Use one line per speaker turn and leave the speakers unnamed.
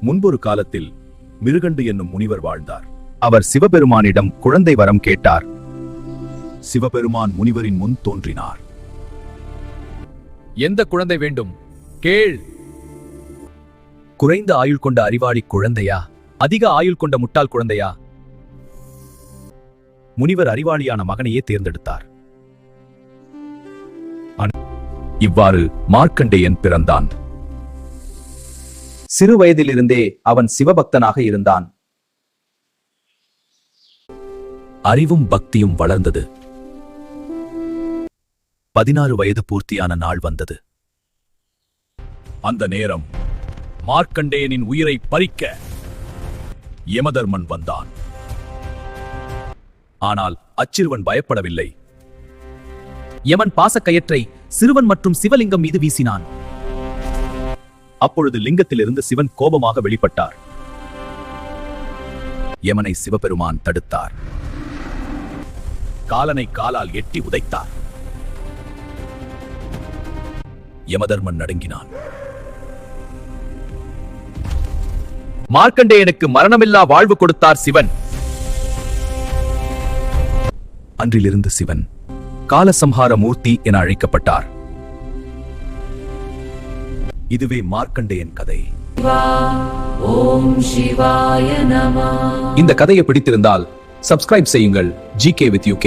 முன்பொரு காலத்தில் மிருகண்டு என்னும் முனிவர் வாழ்ந்தார். அவர் சிவபெருமானிடம் குழந்தை வரம் கேட்டார். சிவபெருமான் முனிவரின் முன் தோன்றினார்.
எந்த குழந்தை வேண்டும்? கேள்.
குறைந்த ஆயுள் கொண்ட அறிவாளி குழந்தையா, அதிக ஆயுள் கொண்ட முட்டாள் குழந்தையா? முனிவர் அறிவாளியான மகனையே தேர்ந்தெடுத்தார். இவ்வாறு மார்க்கண்டேயன் பிறந்தான். சிறு வயதிலிருந்தே அவன் சிவபக்தனாக இருந்தான். அறிவும் பக்தியும் வளர்ந்தது. 16 வயது பூர்த்தியான நாள் வந்தது. அந்த நேரம் மார்க்கண்டேயனின் உயிரை பறிக்க யமதர்மன் வந்தான். ஆனால் அச்சிறுவன் பயப்படவில்லை.
யமன் பாசக்கயற்றை சிறுவன் மற்றும் சிவலிங்கம் மீது வீசினான்.
அப்பொழுது லிங்கத்திலிருந்து சிவன் கோபமாக வெளிப்பட்டார். யமனை சிவபெருமான் தடுத்தார். காலனை காலால் எட்டி உதைத்தார். யமதர்மன் நடுங்கினான்.
மார்க்கண்டேயனுக்கு மரணமில்லா வாழ்வு கொடுத்தார் சிவன்.
அன்றிலிருந்து சிவன் காலசம்ஹார மூர்த்தி என அழைக்கப்பட்டார். இதுவே மார்க்கண்டேயன் கதை.
ஓம் சிவாய நமः.
இந்த கதையை பிடித்திருந்தால் சப்ஸ்கிரைப் செய்யுங்கள். GK with UK.